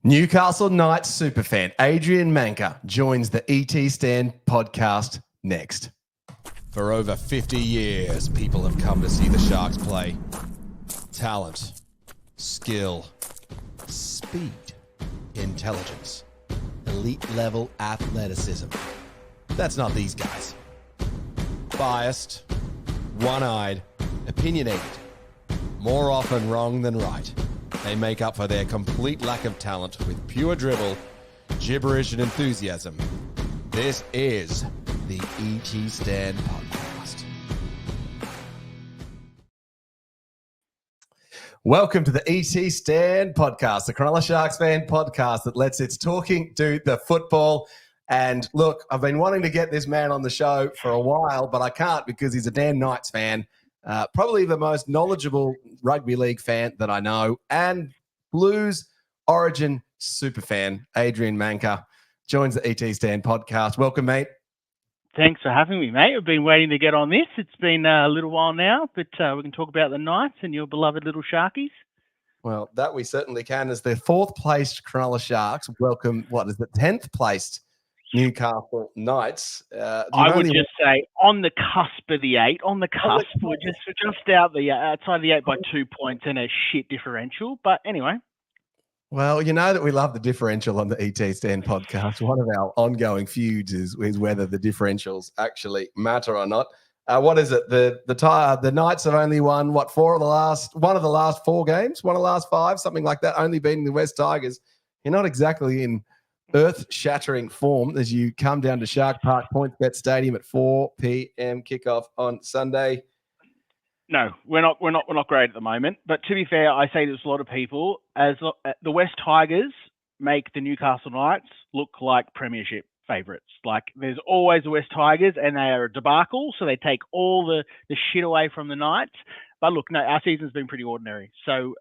Newcastle Knights superfan Adrian Manca joins the ET Stand podcast next. For over 50 years, people have come to see the Sharks play. Talent, skill, speed, intelligence, elite-level athleticism. That's not these guys. Biased, one-eyed, opinionated, more often wrong than right. They make up for their complete lack of talent with pure dribble, gibberish, and enthusiasm. This is the ET Stand podcast. Welcome to the ET Stand podcast, the Cronulla Sharks fan podcast that lets its talking do the football. And look, I've been wanting to get this man on the show for a while, but I can't because he's a damn Knights fan. Probably the most knowledgeable rugby league fan that I know, and Blues Origin superfan, Adrian Manca, joins the ET Stand podcast. Welcome, mate. Thanks for having me, mate. I've been waiting to get on this. It's been a little while now, but we can talk about the Knights and your beloved little Sharkies. Well, that we certainly can. As the fourth-placed Cronulla Sharks welcome, what is the 10th-placed Newcastle Knights. I would just say on the cusp of the 8, on the cusp. We're just out the outside the 8 by 2 points and a shit differential. But anyway. Well, you know that we love the differential on the ET Stand podcast. One of our ongoing feuds is whether the differentials actually matter or not. What is it? The Knights have only won, one of the last 4 games, one of the last 5, something like that, only beating the West Tigers. You're not exactly in earth-shattering form as you come down to Shark Park PointsBet Stadium at 4 p.m. kickoff on Sunday. No, we're not great at the moment. But to be fair, I say to a lot of people, as the West Tigers make the Newcastle Knights look like premiership favourites. Like there's always the West Tigers, and they are a debacle, so they take all the shit away from the Knights. But look, no, our season's been pretty ordinary, so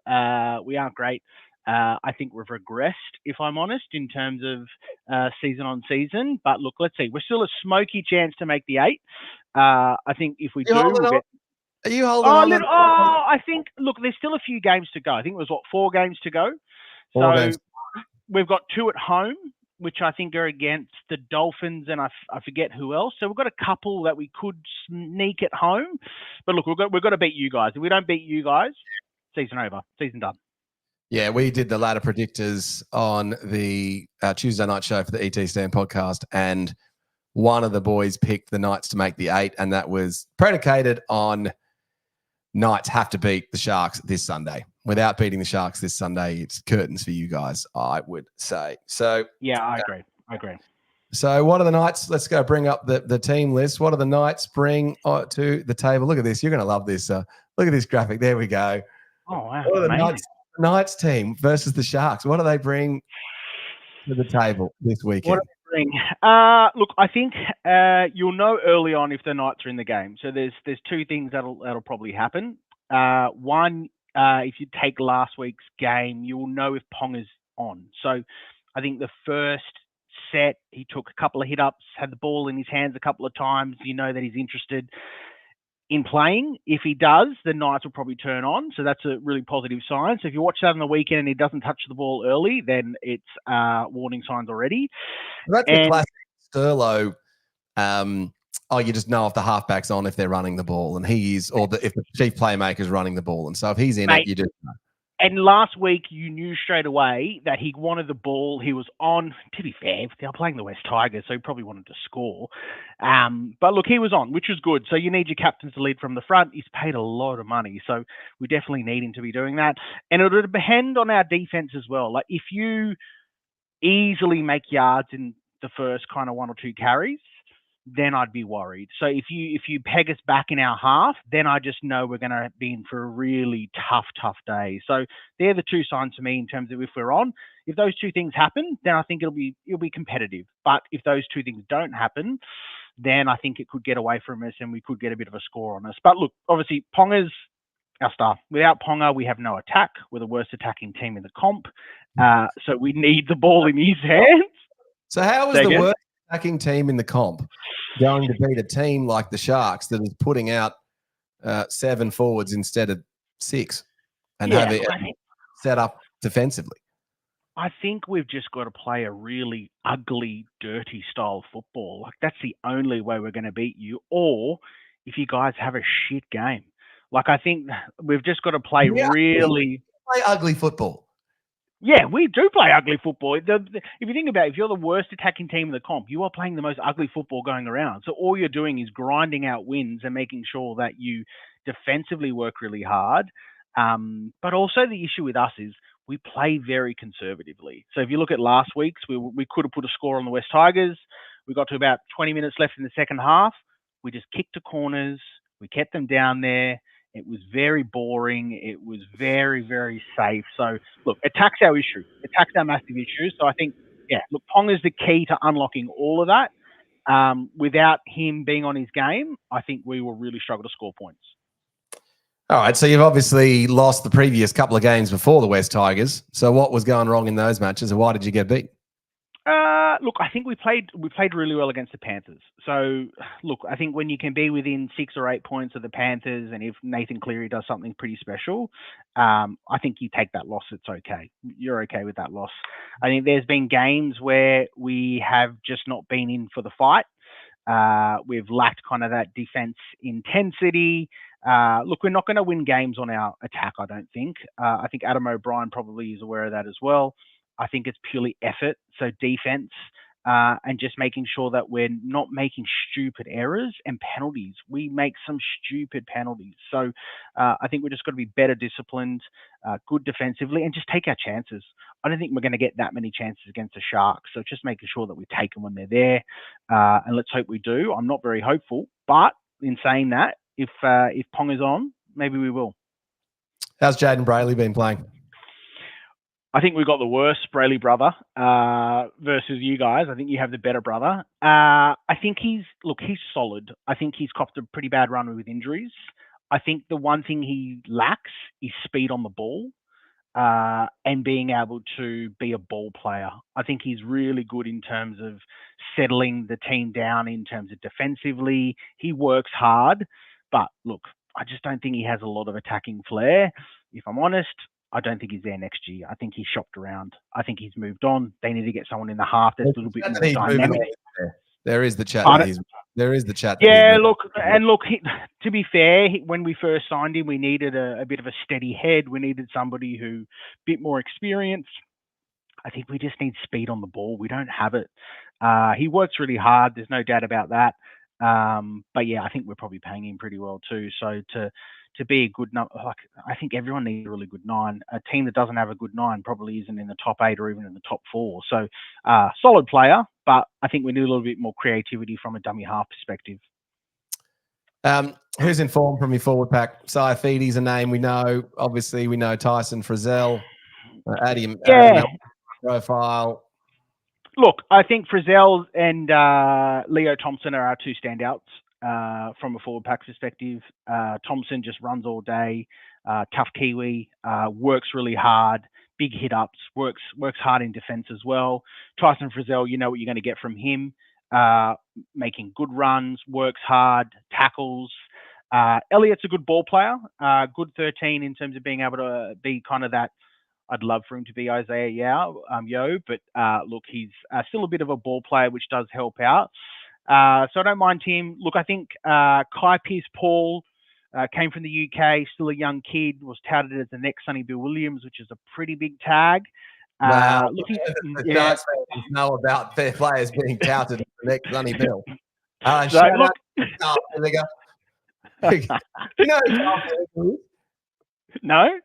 we aren't great. I think we've regressed, if I'm honest, in terms of season on season. But look, let's see. We're still a smoky chance to make the 8. I think if we do, we'll get... Are you holding on? I think, look, there's still a few games to go. I think it was, 4 games to go? We've got 2 at home, which I think are against the Dolphins and I forget who else. So we've got a couple that we could sneak at home. But look, we've got to beat you guys. If we don't beat you guys, season over. Season done. Yeah, we did the ladder predictors on the Tuesday night show for the ET Stand podcast, and one of the boys picked the Knights to make the 8, and that was predicated on Knights have to beat the Sharks this Sunday. Without beating the Sharks this Sunday, it's curtains for you guys, I would say. So yeah, I agree. So what are the Knights? Let's go bring up the team list. What do the Knights bring to the table? Look at this. You're going to love this. Look at this graphic. There we go. Oh, wow. What are the Knights team versus the Sharks? What do they bring to the table this weekend? What do they bring? Look, I think you'll know early on if the Knights are in the game. So there's 2 things that'll probably happen. One, if you take last week's game, you will know if Ponga's on. So I think the first set, he took a couple of hit-ups, had the ball in his hands a couple of times. You know that he's interested in playing. If he does, the Knights will probably turn on. So that's a really positive sign. So if you watch that on the weekend and he doesn't touch the ball early, then it's warning signs already. That's the classic Sterlo. You just know if the halfback's on if they're running the ball, and he is, or if the chief playmaker's running the ball. And so if he's in it, you just know. And last week, you knew straight away that he wanted the ball. He was on. To be fair, they're playing the West Tigers, so he probably wanted to score. But look, he was on, which was good. So you need your captains to lead from the front. He's paid a lot of money, so we definitely need him to be doing that. And it'll depend on our defense as well. Like if you easily make yards in the first kind of 1 or 2 carries, then I'd be worried. So if you peg us back in our half, then I just know we're going to be in for a really tough day. So they're the 2 signs for me in terms of if we're on. If those 2 things happen, then I think it'll be competitive. But if those 2 things don't happen, then I think it could get away from us and we could get a bit of a score on us. But look, obviously Ponga's our star. Without Ponga, we have no attack. We're the worst attacking team in the comp. So we need the ball in his hands. So how is the worst attacking team in the comp going to beat a team like the Sharks that is putting out 7 forwards instead of 6 and have it set up defensively? I think we've just got to play a really ugly, dirty style of football. Like, that's the only way we're going to beat you. Or if you guys have a shit game. Like, I think we've just got to play Yeah, really. play ugly football. Yeah, we do play ugly football. If you think about it, if you're the worst attacking team in the comp, you are playing the most ugly football going around. So all you're doing is grinding out wins and making sure that you defensively work really hard. But also the issue with us is we play very conservatively. So if you look at last week's, we could have put a score on the West Tigers. We got to about 20 minutes left in the second half. We just kicked to corners. We kept them down there. It was very boring. It was very, very safe. So, look, attack's our issue. Attack's our massive issue. So I think, yeah, look, Ponga's the key to unlocking all of that. Without him being on his game, I think we will really struggle to score points. All right, so you've obviously lost the previous couple of games before the West Tigers. So what was going wrong in those matches, and why did you get beat? Look, I think we played really well against the Panthers. So, look, I think when you can be within 6 or 8 points of the Panthers, and if Nathan Cleary does something pretty special, I think you take that loss. It's okay. You're okay with that loss. I think there's been games where we have just not been in for the fight. We've lacked kind of that defense intensity. Look, we're not going to win games on our attack, I don't think. I think Adam O'Brien probably is aware of that as well. I think it's purely effort, so defense, and just making sure that we're not making stupid errors and penalties. We make some stupid penalties. So I think we're just got to be better disciplined, good defensively, and just take our chances. I don't think we're going to get that many chances against the Sharks. So just making sure that we take them when they're there, and let's hope we do. I'm not very hopeful, but in saying that, if Pong is on, maybe we will. How's Jaden Brayley been playing? I think we've got the worst Brayley brother versus you guys. I think you have the better brother. I think he's solid. I think he's copped a pretty bad run with injuries. I think the one thing he lacks is speed on the ball and being able to be a ball player. I think he's really good in terms of settling the team down in terms of defensively. He works hard, but look, I just don't think he has a lot of attacking flair. If I'm honest, I don't think he's there next year. I think he's shopped around. I think he's moved on. They need to get someone in the half that's a little bit more dynamic. There is the chat. There is the chat. Yeah, look, to be fair, when we first signed him, we needed a bit of a steady head. We needed somebody who a bit more experienced. I think we just need speed on the ball. We don't have it. He works really hard. There's no doubt about that. But yeah, I think we're probably paying him pretty well too. So to be a good number, like, I think everyone needs a really good 9. A team that doesn't have a good 9 probably isn't in the top 8 or even in the top 4. So solid player, but I think we need a little bit more creativity from a dummy half perspective. Who's in form from your forward pack? Saifiti's a name we know. Obviously, we know Tyson Frizzell, Adrian profile. Look, I think Frizzell and Leo Thompson are our 2 standouts. From a forward pack perspective, Thompson just runs all day, tough Kiwi, works really hard, big hit ups, works hard in defense as well. Tyson Frizzell, you know what you're going to get from him, making good runs, works hard, tackles. Elliott's a good ball player, good 13 in terms of being able to be kind of that. I'd love for him to be Isaiah Yeo, but look, he's still a bit of a ball player, which does help out. So I don't mind him. Look, I think Kai Pearce-Paul came from the UK, still a young kid, was touted as the next Sonny Bill Williams, which is a pretty big tag. Wow. Yeah. Know about their players being touted as the next Sonny Bill. No?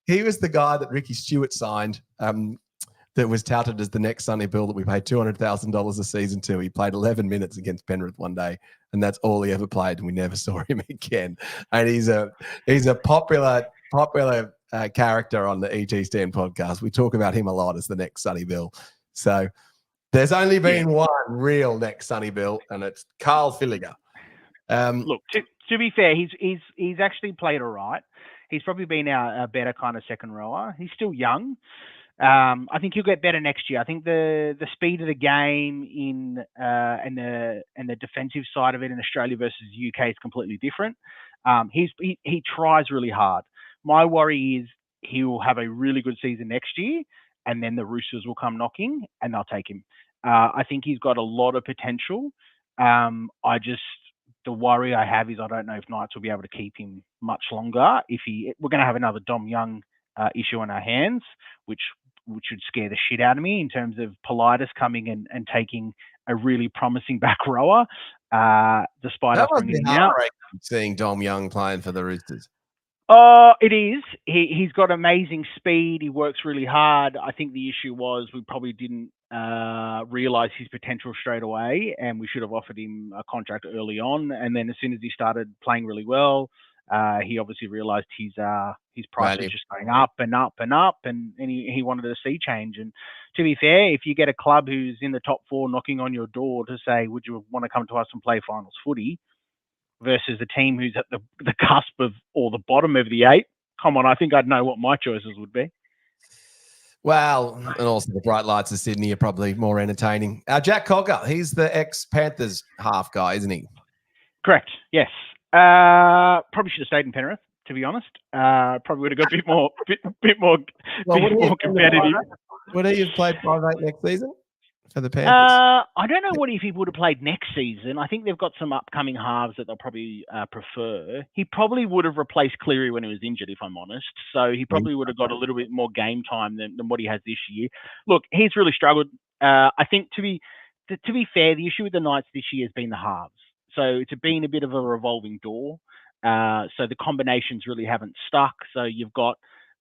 He was the guy that Ricky Stewart signed that was touted as the next Sonny Bill that we paid $200,000 a season to. He played 11 minutes against Penrith one day, and that's all he ever played, and we never saw him again. And he's a popular character on the ET Stand podcast. We talk about him a lot as the next Sonny Bill. So there's only been one real next Sonny Bill, and it's Carl Filliger. Look, to be fair, he's actually played all right. He's probably been our better kind of second rower. He's still young. I think he'll get better next year. I think the speed of the game and the defensive side of it in Australia versus the UK is completely different. He tries really hard. My worry is he will have a really good season next year, and then the Roosters will come knocking and they'll take him. I think he's got a lot of potential. The worry I have is I don't know if Knights will be able to keep him much longer. We're going to have another Dom Young issue on our hands, which would scare the shit out of me in terms of Politis coming and taking a really promising back rower, despite us bringing him out. Seeing Dom Young playing for the Roosters. It is. He's got amazing speed. He works really hard. I think the issue was we probably didn't realise his potential straight away, and we should have offered him a contract early on. And then as soon as he started playing really well, he obviously realised his price was just going up and up and up, and he wanted a sea change. And to be fair, if you get a club who's in the top 4 knocking on your door to say, would you want to come to us and play finals footy, versus a team who's at the cusp of or the bottom of the 8, come on, I think I'd know what my choices would be. Well, and also the bright lights of Sydney are probably more entertaining. Jack Cogger, he's the ex-Panthers half guy, isn't he? Correct, yes. Probably should have stayed in Penrith, to be honest. Probably would have got a bit more competitive. Would he have played 5-8 next season for the Panthers? I don't know if he would have played next season. I think they've got some upcoming halves that they'll probably prefer. He probably would have replaced Cleary when he was injured, if I'm honest. So he probably would have got a little bit more game time than what he has this year. Look, he's really struggled. I think to be fair, the issue with the Knights this year has been the halves. So it's been a bit of a revolving door. So the combinations really haven't stuck. So you've got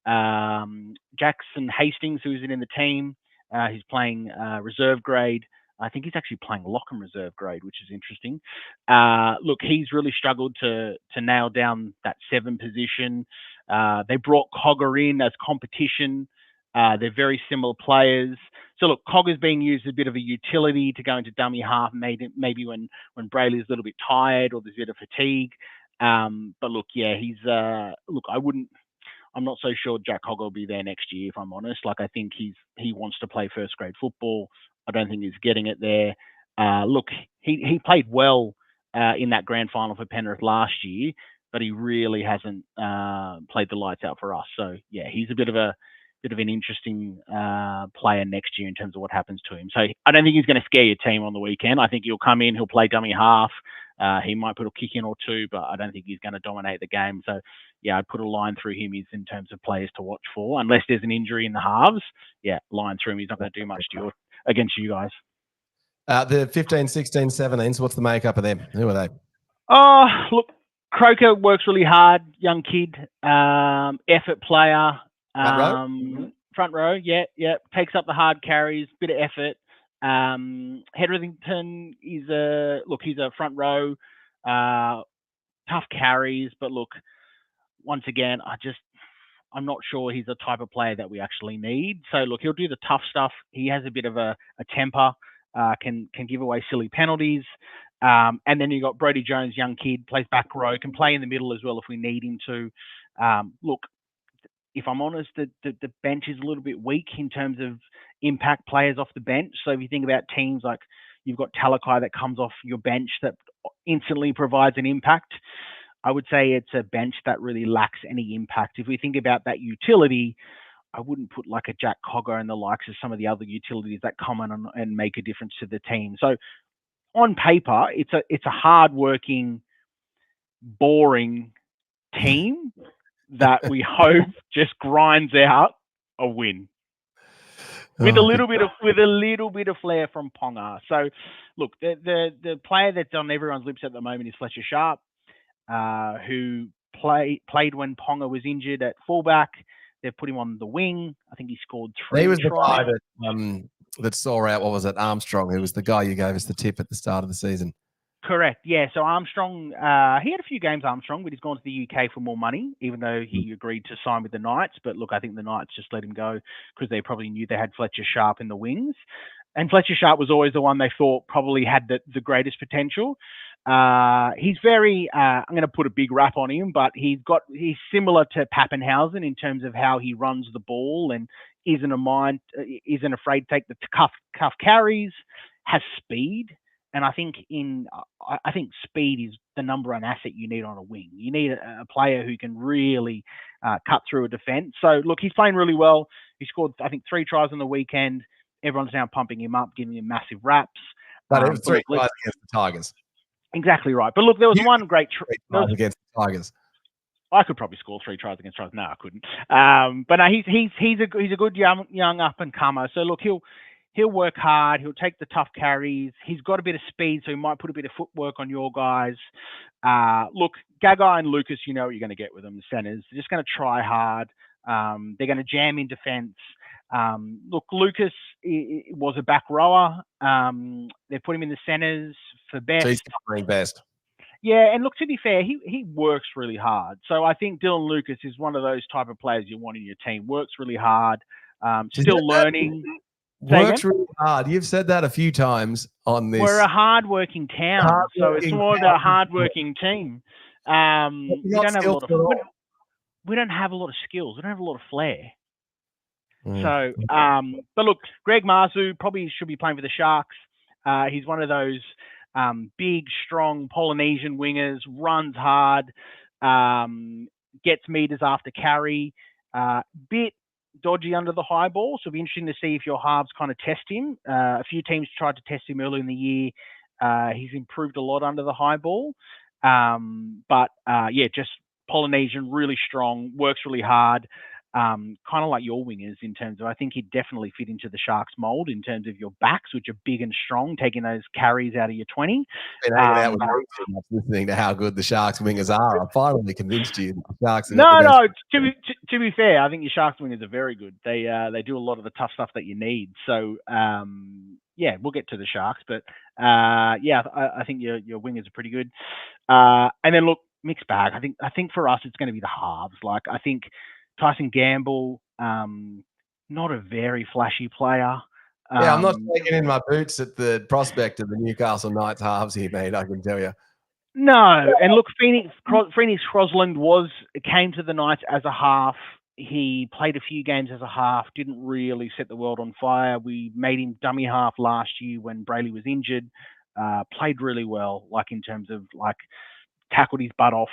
Jackson Hastings, who isn't in the team. He's playing reserve grade. I think he's actually playing lock and reserve grade, which is interesting. Look, he's really struggled to nail down that 7 position. They brought Cogger in as competition. They're very similar players. So look, Cogger's being used as a bit of a utility to go into dummy half, maybe when Brayley's a little bit tired or there's a bit of fatigue. But look, yeah, I'm not so sure Jack Cogger will be there next year, if I'm honest. Like, I think he wants to play first grade football. I don't think he's getting it there. Look, he played well in that grand final for Penrith last year, but he really hasn't played the lights out for us. So yeah, he's a bit of an interesting player next year in terms of what happens to him. So I don't think he's going to scare your team on the weekend. I think he'll come in, he'll play dummy half. He might put a kick in or two, but I don't think he's going to dominate the game. So yeah, I'd put a line through him in terms of players to watch for, unless there's an injury in the halves. Yeah, line through him. He's not going to do much against you guys. The 15, 16, 17s, what's the makeup of them? Who are they? Look, Croker works really hard, young kid, effort player. Front row, yeah. Takes up the hard carries, bit of effort. Hetherington he's a front row, tough carries, but look, once again, I'm not sure he's the type of player that we actually need. So look, he'll do the tough stuff. He has a bit of a temper, can give away silly penalties. And then you got Brodie Jones, young kid, plays back row, can play in the middle as well if we need him to. Look, if I'm honest, the bench is a little bit weak in terms of impact players off the bench. So if you think about teams like you've got Talakai that comes off your bench that instantly provides an impact, I would say it's a bench that really lacks any impact. If we think about that utility, I wouldn't put like a Jack Cogger and the likes of some of the other utilities that come in and make a difference to the team. So on paper, it's a hard-working, boring team that we hope just grinds out a win with a little bit of flair from Ponga. So, look, the player that's on everyone's lips at the moment is Fletcher Sharp, who played when Ponga was injured at fullback. They've put him on the wing. I think he scored 3. He was the guy that saw out. What was it? Armstrong, who was the guy you gave us the tip at the start of the season. Correct. Yeah. So Armstrong, he had a few games, Armstrong, but he's gone to the UK for more money, even though he agreed to sign with the Knights. But look, I think the Knights just let him go because they probably knew they had Fletcher Sharp in the wings. And Fletcher Sharp was always the one they thought probably had the greatest potential. He's very, I'm going to put a big rap on him, but he's similar to Pappenhausen in terms of how he runs the ball and isn't afraid to take the cuff carries, has speed. And I think speed is the number one asset you need on a wing. You need a player who can really cut through a defence. So look, he's playing really well. He scored, I think, 3 tries on the weekend. Everyone's now pumping him up, giving him massive raps. But it was 3 tries against the Tigers. Exactly right. But look, there was one great tries against the Tigers. I could probably score 3 tries against tries. No, I couldn't. But no, he's a good young up and comer. So look, he'll work hard. He'll take the tough carries. He's got a bit of speed, so he might put a bit of footwork on your guys. Look, Gagai and Lucas, you know what you're going to get with them. The centers, they're just going to try hard. They're going to jam in defence. Look, Lucas was a back rower. They put him in the centers for best. So he's covering best. Yeah, and look, to be fair, he works really hard. So I think Dylan Lucas is one of those type of players you want in your team. Works really hard, still learning. Works really hard. You've said that a few times on this. We're a hard-working town, so it's more about a hard-working team. We don't have a lot of skills. We don't have a lot of flair. So, but look, Greg Marzu probably should be playing for the Sharks. He's one of those big, strong Polynesian wingers, runs hard, gets meters after carry, bit dodgy under the high ball. So it'll be interesting to see if your halves kind of test him. A few teams tried to test him early in the year. He's improved a lot under the high ball. But just Polynesian, really strong, works really hard. Kind of like your wingers in terms of, I think he'd definitely fit into the Sharks mold in terms of your backs, which are big and strong, taking those carries out of your 20. Listening to how good the Sharks wingers are, I finally convinced you that the Sharks are No. To be fair, I think your Sharks wingers are very good. They do a lot of the tough stuff that you need. So we'll get to the Sharks, but I think your wingers are pretty good. And then look, mixed bag. I think for us it's going to be the halves. Like I think Tyson Gamble, not a very flashy player. I'm not taking in my boots at the prospect of the Newcastle Knights halves here, mate, I can tell you. No, and look, Phoenix Crosland came to the Knights as a half. He played a few games as a half, didn't really set the world on fire. We made him dummy half last year when Brayley was injured. Played really well, like in terms of like tackled his butt off.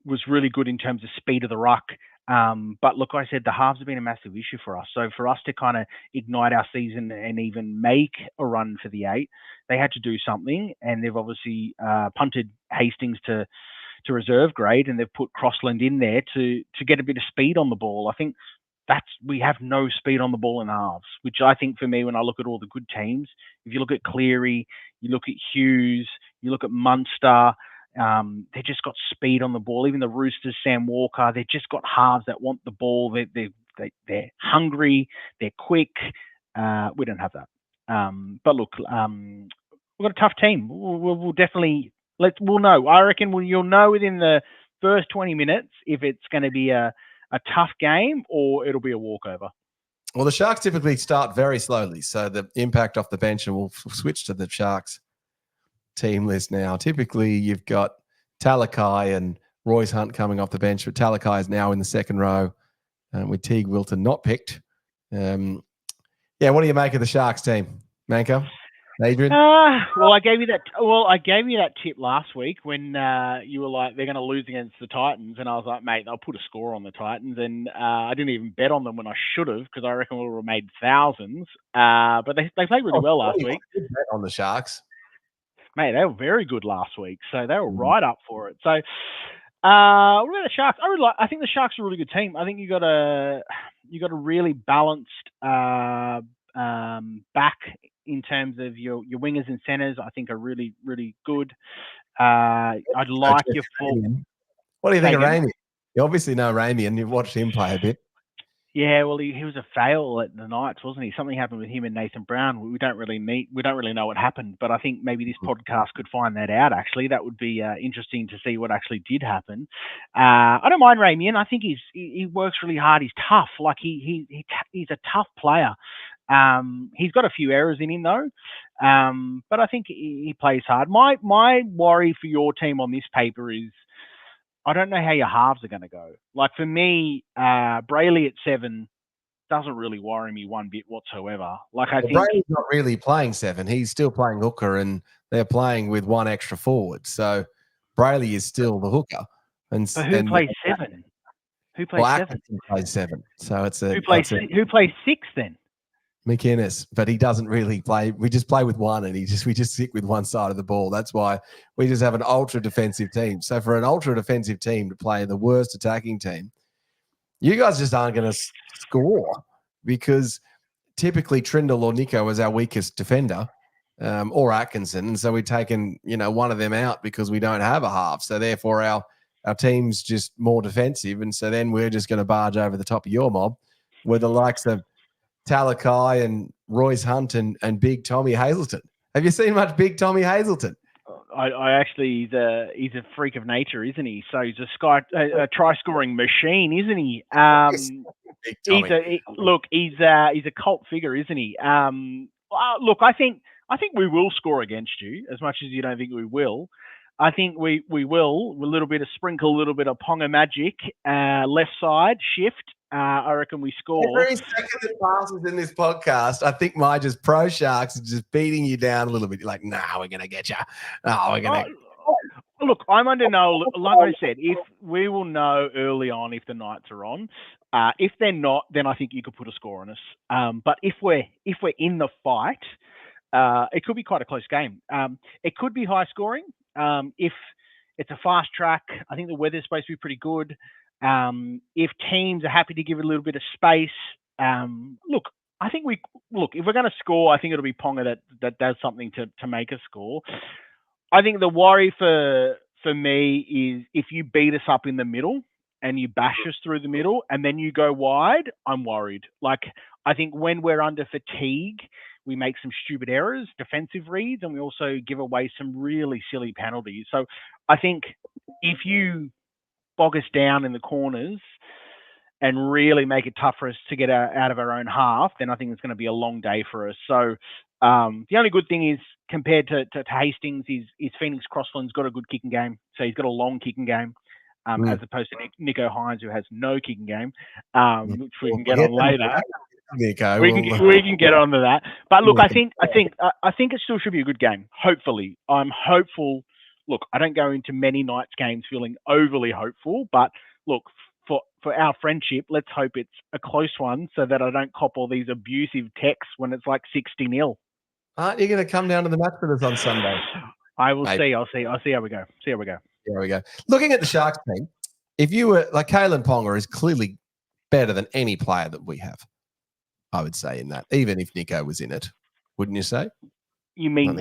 Was really good in terms of speed of the ruck. But look, I said the halves have been a massive issue for us. So for us to kind of ignite our season and even make a run for the 8, they had to do something. And they've obviously punted Hastings to reserve grade, and they've put Crossland in there to get a bit of speed on the ball. I think we have no speed on the ball in halves, which I think for me, when I look at all the good teams, if you look at Cleary, you look at Hughes, you look at Munster, they just got speed on the ball. Even the Roosters, Sam Walker, they just got halves that want the ball. They're hungry. They're quick. We don't have that. But look, we've got a tough team. We'll definitely we'll know. I reckon you'll know within the first 20 minutes if it's going to be a tough game or it'll be a walkover. Well, the Sharks typically start very slowly, so the impact off the bench, and we'll switch to the Sharks team list now. Typically, you've got Talakai and Royce Hunt coming off the bench, but Talakai is now in the second row, with Teague Wilton not picked. What do you make of the Sharks team, Manca? Adrian? I gave you that tip last week when you were like, they're going to lose against the Titans, and I was like, mate, they'll put a score on the Titans, and I didn't even bet on them when I should have, because I reckon we would have made thousands. But they played really well last week. Good bet on the Sharks. Mate, they were very good last week, so they were right up for it. So, what about the Sharks? I think the Sharks are a really good team. I think you got a really balanced back in terms of your wingers and centers. I think are really, really good. I'd like your full. What do you think of Ramey? You obviously know Ramey, and you've watched him play a bit. Yeah, well, he was a fail at the Knights, wasn't he? Something happened with him and Nathan Brown. We don't really know what happened, but I think maybe this podcast could find that out. Actually, that would be interesting to see what actually did happen. I don't mind Ramian. I think he works really hard. He's tough. Like he's a tough player. He's got a few errors in him though, but I think he plays hard. My worry for your team on this paper is, I don't know how your halves are going to go. Like for me, Brayley at 7 doesn't really worry me one bit whatsoever. Like I think Brayley's not really playing 7; he's still playing hooker, and they're playing with one extra forward. So Brayley is still the hooker. But who plays 7? Who plays 7? Atkinson plays 7. So it's Who plays 6 then? McInnes. So it's Who plays 6 then? McInnes, but he doesn't really play. We just play with one, and we just stick with one side of the ball. That's why we just have an ultra defensive team. So for an ultra defensive team to play the worst attacking team, you guys just aren't going to score, because typically Trindle or Nico is our weakest defender, or Atkinson, and so we've taken one of them out because we don't have a half. So therefore our team's just more defensive, and so then we're just going to barge over the top of your mob with the likes of Talakai and Royce Hunt and Big Tommy Hazleton. Have you seen much Big Tommy Hazleton? I actually, he's a freak of nature, isn't he? So he's a try-scoring machine, isn't he? He's a cult figure, isn't he? Look, I think we will score against you, as much as you don't think we will. I think we will. A little bit of sprinkle, a little bit of Ponga magic, left side shift. I reckon we score. Every second that passes in this podcast, I think my just pro Sharks is just beating you down a little bit. You're like, nah, we're gonna get you. Oh, we're gonna. Look, I'm under no. Like I said, if we will know early on if the Knights are on. If they're not, then I think you could put a score on us. But if we're in the fight, it could be quite a close game. It could be high scoring. If it's a fast track, I think the weather's supposed to be pretty good. If teams are happy to give it a little bit of space, look, if we're going to score, I think it'll be Ponga that does something to make us score. I think the worry for me is if you beat us up in the middle and you bash us through the middle and then you go wide, I'm worried. Like, I think when we're under fatigue, we make some stupid errors, defensive reads, and we also give away some really silly penalties. So I think if you bog us down in the corners and really make it tough for us to get out of our own half, then I think it's going to be a long day for us. So the only good thing is, compared to Hastings, is Phoenix Crossland's got a good kicking game. So he's got a long kicking game, as opposed to Nico Hines, who has no kicking game, which we can get on later. Nico, we can get onto that. But look, I think it still should be a good game. Hopefully, I'm hopeful. Look, I don't go into many Knights games feeling overly hopeful, but look, for our friendship, let's hope it's a close one so that I don't cop all these abusive texts when it's like 60-0. Aren't you going to come down to the match with us on Sunday? I will see. I'll see how we go. There we go. Looking at the Sharks team, if you were like, Kalen Ponga is clearly better than any player that we have, I would say, in that, even if Nico was in it, wouldn't you say? You mean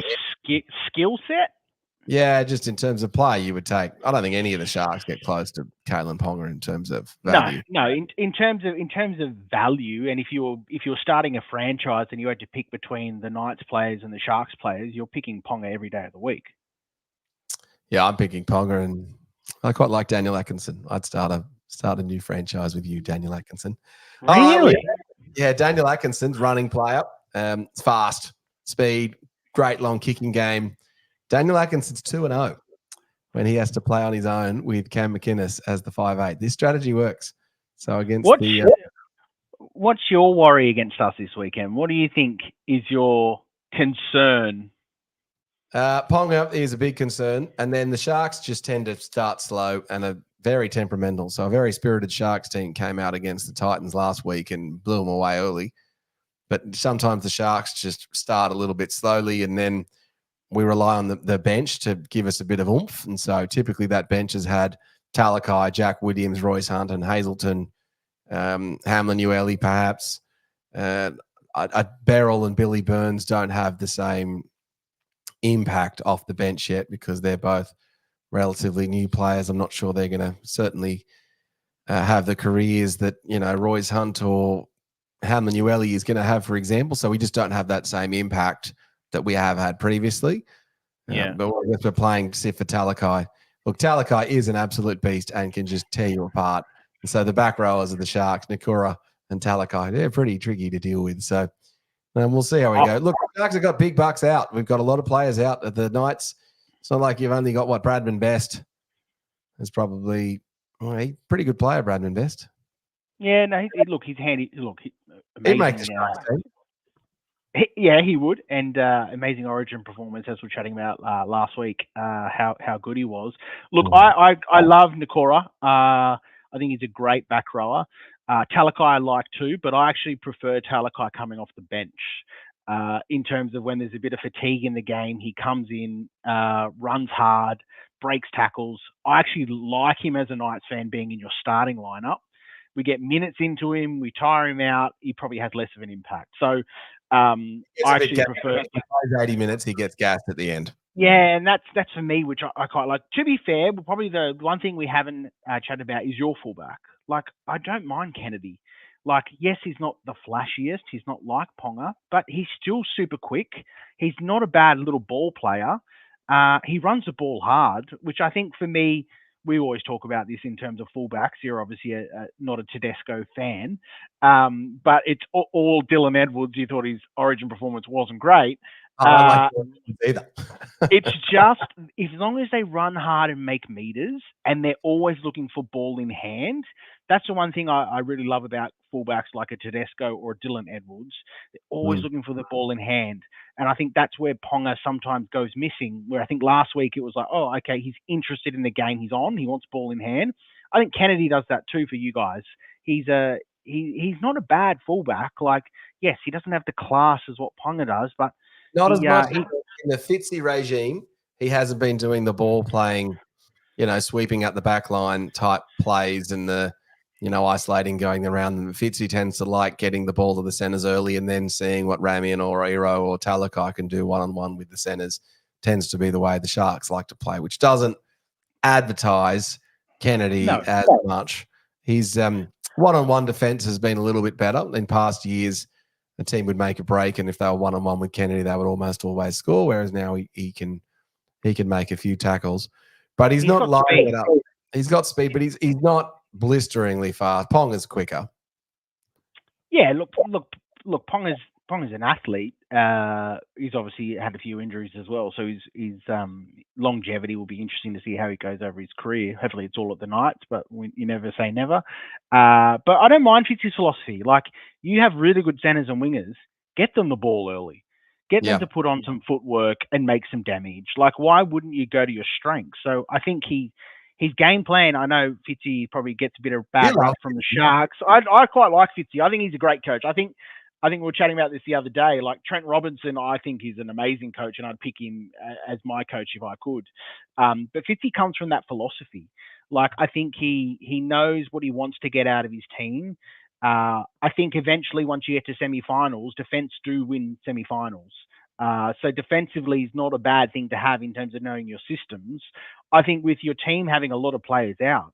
skill set? Yeah, just in terms of play, you would take. I don't think any of the Sharks get close to Kalen Ponga in terms of value. No. In terms of value, and if you're starting a franchise and you had to pick between the Knights players and the Sharks players, you're picking Ponga every day of the week. Yeah, I'm picking Ponga, and I quite like Daniel Atkinson. I'd start a new franchise with you, Daniel Atkinson. Really? Yeah, Daniel Atkinson's running player. Fast, speed, great long kicking game. Daniel Atkinson's 2-0 when he has to play on his own with Cam McInnes as the 5'8". This strategy works. So what's your worry against us this weekend? What do you think is your concern? Ponga is a big concern, and then the Sharks just tend to start slow and are very temperamental. So a very spirited Sharks team came out against the Titans last week and blew them away early. But sometimes the Sharks just start a little bit slowly, and then we rely on the bench to give us a bit of oomph. And so typically that bench has had Talakai, Jack Williams, Royce Hunt, and Hazleton, Hamlin Ueli perhaps. Beryl and Billy Burns don't have the same impact off the bench yet because they're both relatively new players. I'm not sure they're going to certainly have the careers that, Royce Hunt or Hamlin Ueli is going to have, for example. So we just don't have that same impact that we have had previously. Yeah. But we're playing Sif for Talakai. Look, Talakai is an absolute beast and can just tear you apart. And so the back rowers of the Sharks, Nakura and Talakai, they're pretty tricky to deal with. So we'll see how we go. Look, the Sharks have got big bucks out. We've got a lot of players out at the Knights. It's not like you've only got Bradman Best. It's probably a pretty good player, Bradman Best. Yeah, no, he's handy. He'd make the Sharks team. Yeah, he would, and amazing Origin performance, as we were chatting about last week. How good he was. Look, I love Nakora. I think he's a great back rower. Talakai I like too, but I actually prefer Talakai coming off the bench. In terms of when there's a bit of fatigue in the game, he comes in, runs hard, breaks tackles. I actually like him as a Knights fan being in your starting lineup. We get minutes into him, we tire him out, he probably has less of an impact. So I actually prefer. He plays 80 minutes, he gets gassed at the end. Yeah, and that's for me, which I quite like. To be fair, probably the one thing we haven't chatted about is your fullback. Like, I don't mind Kennedy. Like, yes, he's not the flashiest. He's not like Ponga, but he's still super quick. He's not a bad little ball player. He runs the ball hard, which I think for me, we always talk about this in terms of fullbacks. You're obviously not a Tedesco fan, but it's all Dylan Edwards. You thought his Origin performance wasn't great. I don't like either. It's just, as long as they run hard and make meters and they're always looking for ball in hand, that's the one thing I really love about fullbacks like a Tedesco or a Dylan Edwards. They're always looking for the ball in hand. And I think that's where Ponga sometimes goes missing, where I think last week it was like, oh, okay, he's interested in the game he's on. He wants ball in hand. I think Kennedy does that too for you guys. He's not a bad fullback. Like, yes, he doesn't have the class as what Ponga does, but not as much in the Fitzy regime. He hasn't been doing the ball playing, sweeping up the back line type plays and the, isolating, going around them. Fitzy tends to like getting the ball to the centres early and then seeing what Ramian or Iro or Talakai can do one-on-one with the centres. Tends to be the way the Sharks like to play, which doesn't advertise Kennedy as much. His one-on-one defence has been a little bit better. In past years, the team would make a break, and if they were one-on-one with Kennedy, they would almost always score, whereas now he can make a few tackles. But he's not lining it up. He's got speed, but he's not blisteringly fast. Ponga's quicker. Yeah, look, Ponga's an athlete. He's obviously had a few injuries as well, so his longevity will be interesting to see how he goes over his career. Hopefully it's all at the Knights, but you never say never. But I don't mind Fitz's philosophy. Like, you have really good centers and wingers, get them the ball early. Get them to put on some footwork and make some damage. Like, why wouldn't you go to your strengths? So I think his game plan, I know Fitzy probably gets a bit of bad rap from the Sharks. I quite like Fitzy. I think he's a great coach. I think we were chatting about this the other day. Like, Trent Robinson, I think he's an amazing coach, and I'd pick him as my coach if I could. But Fitzy comes from that philosophy. Like, I think he knows what he wants to get out of his team. I think eventually, once you get to semi-finals, defense do win semi-finals. So defensively is not a bad thing to have in terms of knowing your systems. I think with your team having a lot of players out,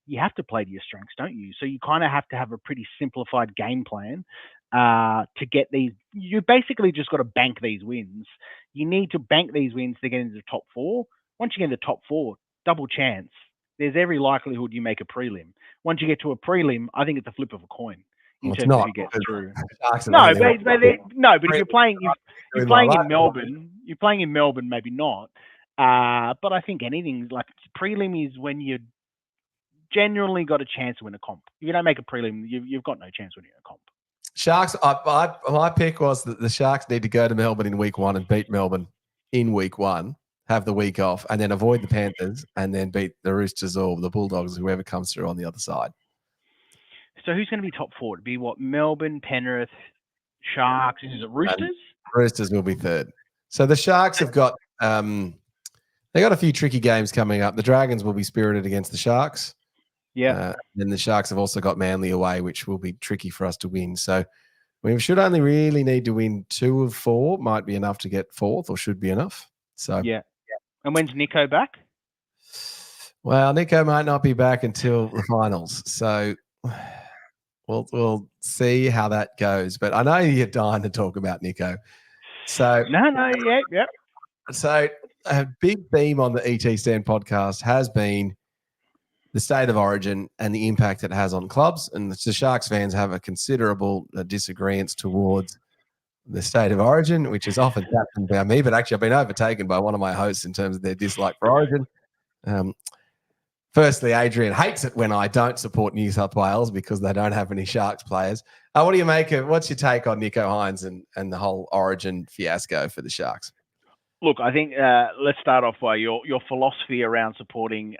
you have to play to your strengths, don't you? So you kind of have to have a pretty simplified game plan to get these. You basically just got to bank these wins. You need to bank these wins to get into the top four. Once you get into the top four, double chance. There's every likelihood you make a prelim. Once you get to a prelim, I think it's a flip of a coin in terms of who gets through. No, but if you're playing in Melbourne, maybe not. But I think anything like prelim is when you genuinely got a chance to win a comp. If you don't make a prelim, you've got no chance winning a comp. Sharks, my pick was that the Sharks need to go to Melbourne in week 1 and beat Melbourne in week 1, have the week off, and then avoid the Panthers and then beat the Roosters or the Bulldogs, whoever comes through on the other side. So who's going to be top 4? It'd be what? Melbourne, Penrith, Sharks. Is it Roosters? And Roosters will be third. So the Sharks have got they got a few tricky games coming up. The Dragons will be spirited against the Sharks. Yeah. Then the Sharks have also got Manly away, which will be tricky for us to win. So we should only really need to win 2 of 4. Might be enough to get 4th, or should be enough. So yeah. And when's Nico back? Well, Nico might not be back until the finals. So we'll see how that goes. But I know you're dying to talk about Nico. So yeah. So a big theme on the ET Stand podcast has been the state of origin and the impact it has on clubs. And the Sharks fans have a considerable disagreement towards the state of origin, which is often captained by me, but actually I've been overtaken by one of my hosts in terms of their dislike for origin. Firstly, Adrian hates it when I don't support New South Wales because they don't have any Sharks players. What do you make of, what's your take on Nico Hines and the whole origin fiasco for the Sharks? Look, I think let's start off by your philosophy around supporting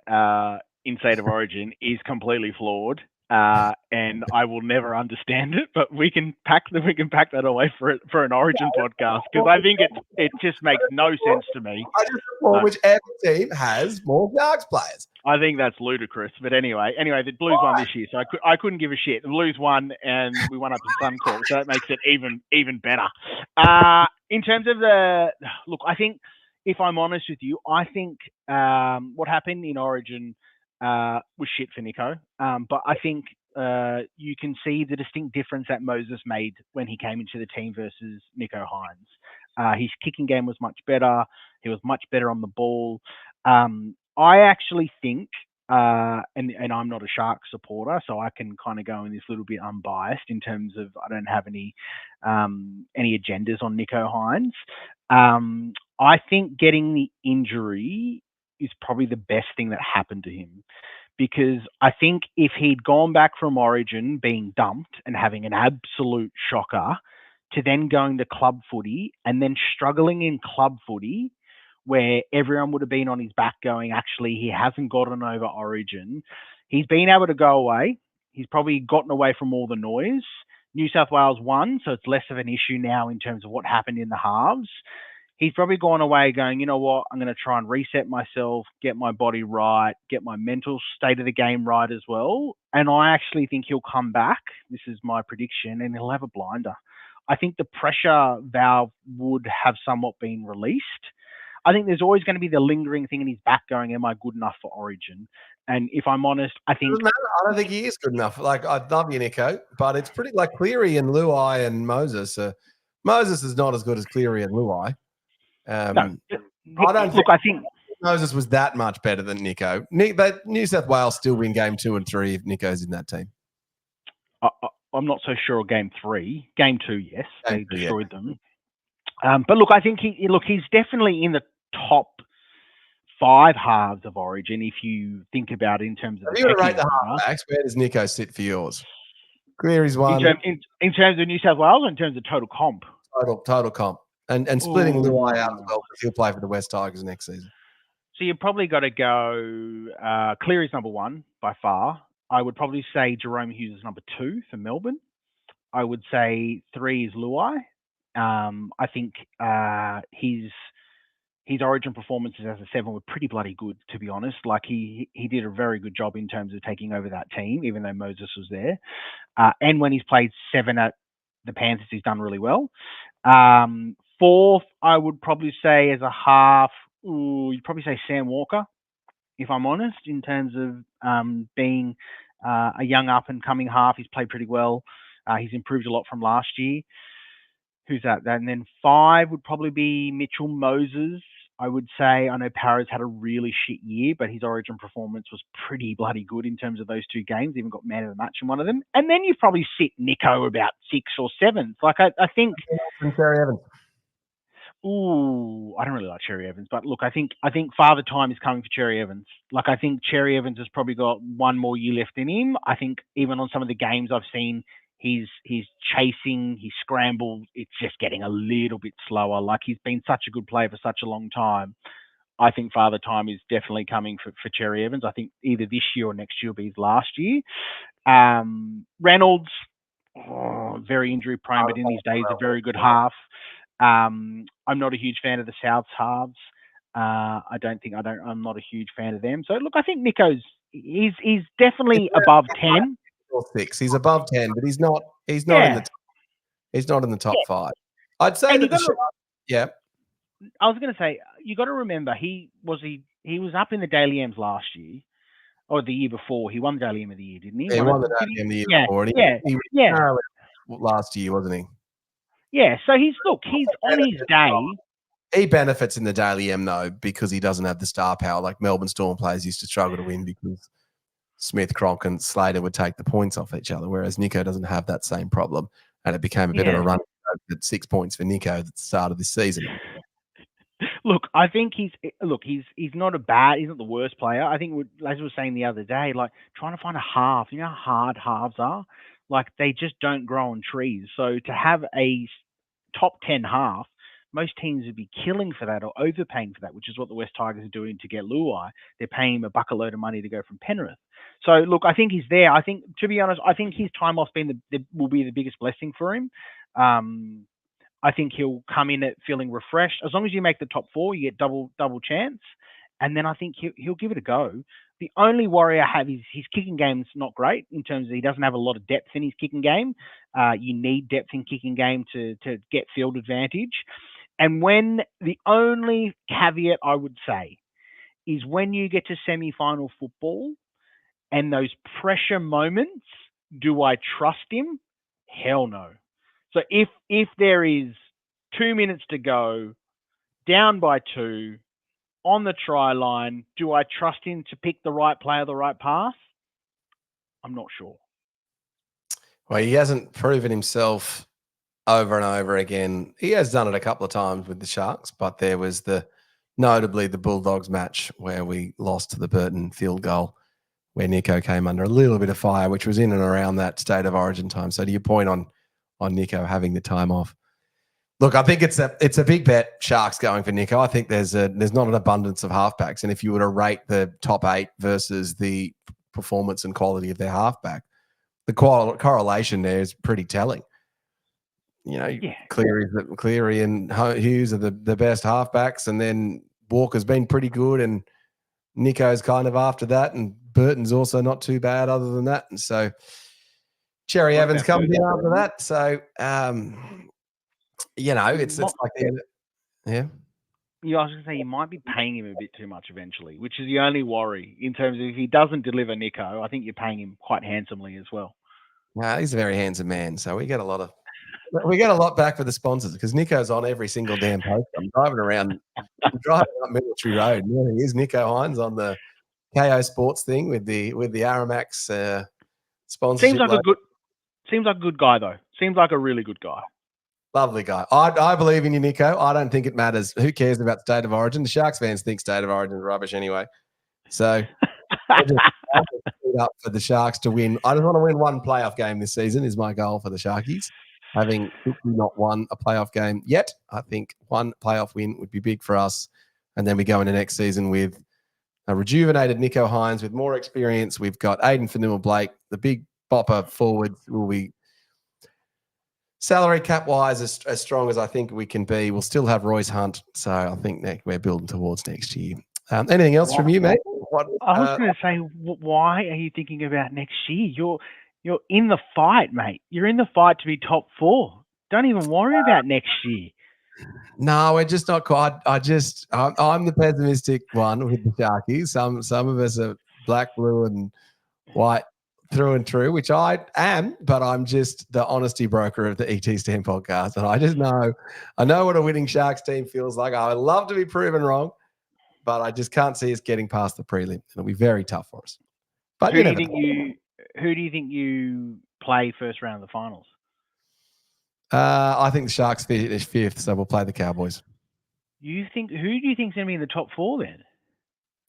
in State of Origin is completely flawed. And I will never understand it, but we can pack that away for an Origin podcast, because I think it just makes no sense to me. I just support whichever team has more Sharks players. I think that's ludicrous. But anyway, the Blues won this year, so I couldn't give a shit. The Blues won, and we won up in Suncorp, so that makes it even better. In terms of I think, if I'm honest with you, I think what happened in Origin was shit for Nico. But I think you can see the distinct difference that Moses made when he came into the team versus Nico Hines. His kicking game was much better. He was much better on the ball. I actually think, and I'm not a Sharks supporter, so I can kind of go in this little bit unbiased in terms of I don't have any agendas on Nico Hines. I think getting the injury is probably the best thing that happened to him, because I think if he'd gone back from Origin being dumped and having an absolute shocker to then going to club footy and then struggling in club footy, where everyone would have been on his back going, actually, he hasn't gotten over Origin. He's been able to go away. He's probably gotten away from all the noise. New South Wales won, so it's less of an issue now in terms of what happened in the halves. He's probably gone away going, you know what, I'm going to try and reset myself, get my body right, get my mental state of the game right as well. And I actually think he'll come back. This is my prediction, and he'll have a blinder. I think the pressure valve would have somewhat been released. I think there's always going to be the lingering thing in his back going, am I good enough for Origin? And if I'm honest, I think... I don't think he is good enough. Like, I love you, Nico, but it's pretty like Cleary and Luai and Moses. Moses is not as good as Cleary and Luai. No, I think Moses was that much better than Nico. But New South Wales still win game 2 and 3 if Nico's in that team. I'm not so sure of game 3. Game 2, yes, they destroyed them. But look, I think he's definitely in the top 5 halves of Origin if you think about it in terms of... If you were to rate the halfbacks, where does Nico sit for yours? Cleary's one. In terms of New South Wales or in terms of total comp? Total comp. And splitting Luai out as well, because he'll play for the West Tigers next season. So you've probably got to go... Cleary's number 1 by far. I would probably say Jerome Hughes is number 2 for Melbourne. I would say 3 is Luai. I think his Origin performances as a 7 were pretty bloody good, to be honest. Like he did a very good job in terms of taking over that team, even though Moses was there. And when he's played 7 at the Panthers, he's done really well. 4th, I would probably say as a half, you'd probably say Sam Walker, if I'm honest, in terms of being a young up and coming half. He's played pretty well. He's improved a lot from last year. Who's that? And then 5 would probably be Mitchell Moses. I would say, I know Para's had a really shit year, but his Origin performance was pretty bloody good in terms of those 2 games. Even got man of the match in one of them. And then you probably sit Nico about 6th or 7th. Like I think. And Cherry Evans. Ooh, I don't really like Cherry Evans, but look, I think Father Time is coming for Cherry Evans. Like I think Cherry Evans has probably got 1 more year left in him. I think even on some of the games I've seen, he's chasing, he's scrambled. It's just getting a little bit slower. Like he's been such a good player for such a long time. I think Father Time is definitely coming for Cherry Evans. I think either this year or next year will be his last year. Reynolds, very injury prone, but in these days a very good half. I'm not a huge fan of the South's halves. I'm not a huge fan of them. So look, I think Nico's he's definitely above 10. Or 6. He's above 10, but he's not in the top 5. I'd say that I was going to say, you got to remember he was up in the Daily M's last year or the year before. He won the Daily M of the year, didn't he? He won the Daily M the year before. He last year, wasn't he? Yeah. So he's on his day. He benefits in the Daily M though because he doesn't have the star power like Melbourne Storm players used to struggle to win because Smith, Cronk, and Slater would take the points off each other, whereas Nico doesn't have that same problem, and it became a bit of a run at 6 points for Nico at the start of this season. Look, I think he's not he's not the worst player. I think, as we were saying the other day, like trying to find a half, you know how hard halves are? Like they just don't grow on trees. So to have a top 10 half most teams would be killing for that or overpaying for that, which is what the West Tigers are doing to get Luai. They're paying him a bucket load of money to go from Penrith. So, look, I think he's there. I think, to be honest, I think his time off will be the biggest blessing for him. I think he'll come in at feeling refreshed. As long as you make the top 4, you get double chance. And then I think he'll give it a go. The only worry I have is his kicking game's not great in terms of he doesn't have a lot of depth in his kicking game. You need depth in kicking game to get field advantage. And when the only caveat I would say is when you get to semi-final football and those pressure moments, do I trust him? Hell no. So if there is 2 minutes to go, down by 2, on the try line, do I trust him to pick the right player, the right pass? I'm not sure. Well, he hasn't proven himself over and over again. He has done it a couple of times with the Sharks, but there was notably the Bulldogs match where we lost to the Burton field goal, where Nico came under a little bit of fire, which was in and around that state of origin time. So to your point on Nico having the time off, look, I think it's a big bet. Sharks going for Nico. I think there's not an abundance of halfbacks, and if you were to rate the top 8 versus the performance and quality of their halfback, the correlation there is pretty telling. Cleary and Hughes are the best halfbacks, and then Walker's been pretty good, and Nico's kind of after that, and Burton's also not too bad other than that. And so Cherry Evans comes in after that. So, it's like, yeah. Yeah, I was going to say you might be paying him a bit too much eventually, which is the only worry in terms of if he doesn't deliver Nico, I think you're paying him quite handsomely as well. He's a very handsome man, so we get a lot back for the sponsors because Nico's on every single damn post. I'm driving up Military Road. Yeah, here's Nico Hines on the KO Sports thing with the Aramax sponsorship. Seems like a good guy though. Seems like a really good guy. Lovely guy. I believe in you, Nico. I don't think it matters. Who cares about state of origin? The Sharks fans think state of origin is rubbish anyway. So I'll just up for the Sharks to win. I just want to win one playoff game this season is my goal for the Sharkies. Having not won a playoff game yet, I think one playoff win would be big for us. And then we go into next season with a rejuvenated Nico Hines with more experience. We've got Aiden Fanua-Blake, the big bopper forward will be salary cap wise as strong as I think we can be. We'll still have Royce Hunt. So I think we're building towards next year. Anything else from you, mate? I was going to say, why are you thinking about next year? You're in the fight, mate. You're in the fight to be top 4. Don't even worry about next year. No, we're just not quite. I'm the pessimistic one with the Sharkies. Some of us are black, blue, and white through and through, which I am, but I'm just the honesty broker of the ET Stand podcast. And I know what a winning Sharks team feels like. I would love to be proven wrong, but I just can't see us getting past the prelim. It'll be very tough for us. But who do you think you play first round of the finals? I think the Sharks finish 5th, so we'll play the Cowboys. Who do you think is going to be in the top 4 then?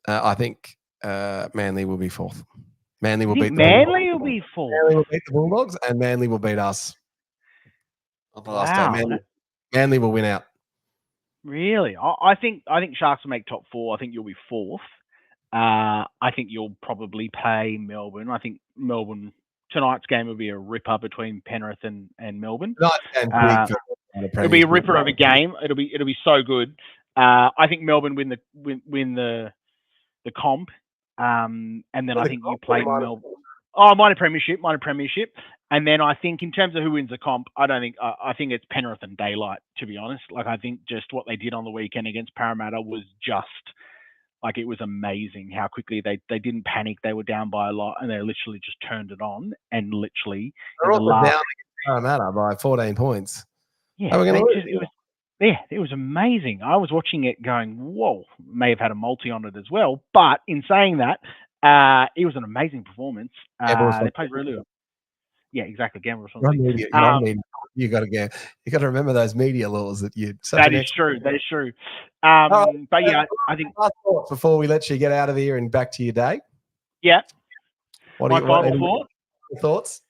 I think Manly will be 4th. Manly will beat Manly will be 4th. Manly will beat the Bulldogs, and Manly will beat us on the last day. Manly will win out. Really? I think Sharks will make top 4. I think you'll be 4th. I think you'll probably play Melbourne. I think Melbourne tonight's game will be a ripper between Penrith and Melbourne. It'll be a ripper of a game. It'll be so good. I think Melbourne win the comp. And then I think you play Melbourne. Oh, minor premiership. And then I think in terms of who wins the comp, I think it's Penrith and Daylight, to be honest. Like, I think just what they did on the weekend against Parramatta was just like, it was amazing how quickly they didn't panic. They were down by a lot and they literally just turned it on and literally they're also down against Parramatta by 14 points. Yeah, it was amazing. I was watching it going, whoa, may have had a multi on it as well. But in saying that, it was an amazing performance. They played really well. Yeah, exactly. Gamble responsibility. You got to remember those media laws that you. That is true. But yeah, I think last thoughts before we let you get out of here and back to your day. Yeah. What are your thoughts?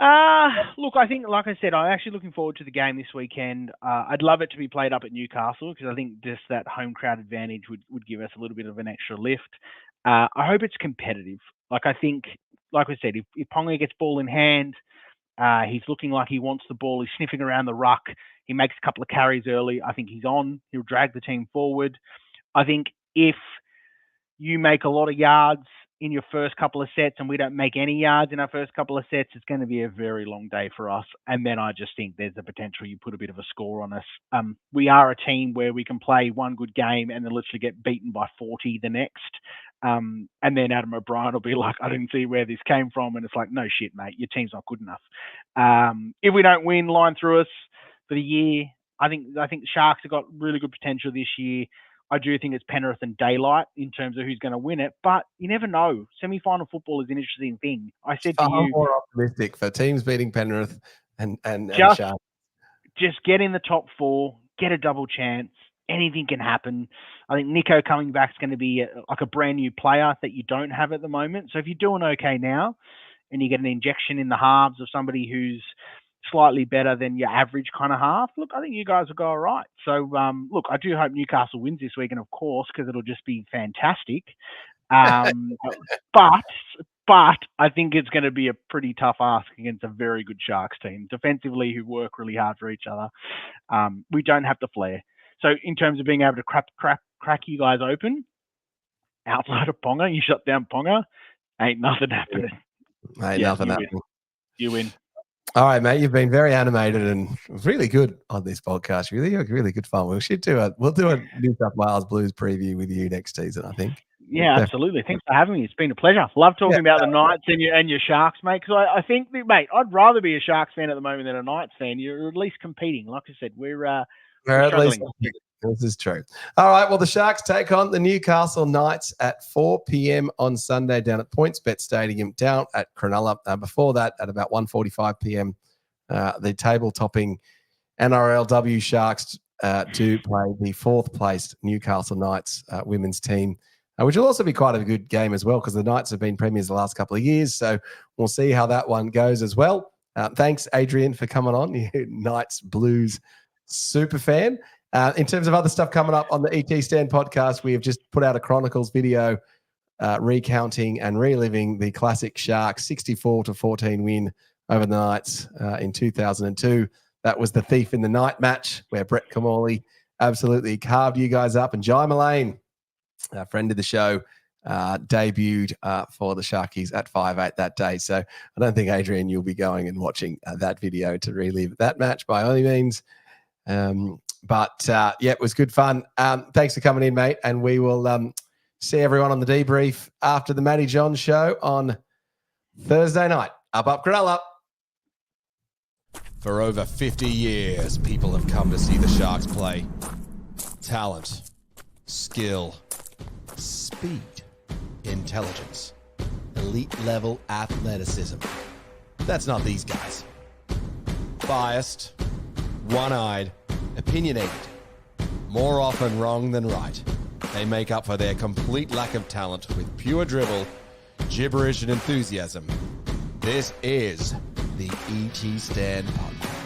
Look, I think, like I said, I'm actually looking forward to the game this weekend. I'd love it to be played up at Newcastle because I think just that home crowd advantage would give us a little bit of an extra lift. I hope it's competitive. Like I think, like I said, if Ponga gets ball in hand, he's looking like he wants the ball. He's sniffing around the ruck. He makes a couple of carries early. I think he's on. He'll drag the team forward. I think if you make a lot of yards in your first couple of sets and we don't make any yards in our first couple of sets, it's going to be a very long day for us. And then I just think there's a potential you put a bit of a score on us. We are a team where we can play one good game and then literally get beaten by 40 the next. And then Adam O'Brien will be like, I didn't see where this came from. And it's like, no shit, mate, your team's not good enough. If we don't win line through us for the year, I think the Sharks have got really good potential this year. I do think it's Penrith and Daylight in terms of who's going to win it, but you never know. Semi-final football is an interesting thing. I said to you, more optimistic for teams beating Penrith and Sharks. Just get in the top 4, get a double chance. Anything can happen. I think Nico coming back is going to be like a brand new player that you don't have at the moment. So if you're doing okay now and you get an injection in the halves of somebody who's slightly better than your average kind of half, look, I think you guys will go all right. So, look, I do hope Newcastle wins this weekend, of course, because it'll just be fantastic. But I think it's going to be a pretty tough ask against a very good Sharks team, defensively, who work really hard for each other. We don't have the flair. So in terms of being able to crack you guys open, outside of Ponga, you shut down Ponga, ain't nothing happening. Nothing happening. You win. All right, mate. You've been very animated and really good on this podcast. Really good fun. We'll do a New South Wales Blues preview with you next season, I think. Yeah, absolutely. Thanks for having me. It's been a pleasure. Love talking about the Knights and your Sharks, mate. Because I think, mate, I'd rather be a Sharks fan at the moment than a Knights fan. You're at least competing. Like I said, we're at least. This is true. All right. Well, the Sharks take on the Newcastle Knights at 4 p.m. on Sunday down at PointsBet Stadium down at Cronulla. Before that, at about 1:45 p.m., the table-topping NRLW Sharks do play the 4th-placed Newcastle Knights women's team, which will also be quite a good game as well because the Knights have been premiers the last couple of years. So we'll see how that one goes as well. Thanks, Adrian, for coming on. You Knights Blues super fan. In terms of other stuff coming up on the ET Stand podcast, we have just put out a Chronicles video recounting and reliving the classic Sharks 64-14 win over the Knights in 2002. That was the Thief in the Night match where Brett Camorley absolutely carved you guys up. And Jai Mullane, a friend of the show, debuted for the Sharkies at 5'8" that day. So I don't think, Adrian, you'll be going and watching that video to relive that match by any means. But it was good fun. Thanks for coming in, mate. And we will see everyone on the debrief after the Matty John show on Thursday night. Up, Cronulla. For over 50 years, people have come to see the Sharks play. Talent, skill, speed, intelligence, elite-level athleticism. That's not these guys. Biased, one-eyed, opinionated, more often wrong than right. They make up for their complete lack of talent with pure dribble, gibberish, and enthusiasm. This is the ET Stand Podcast.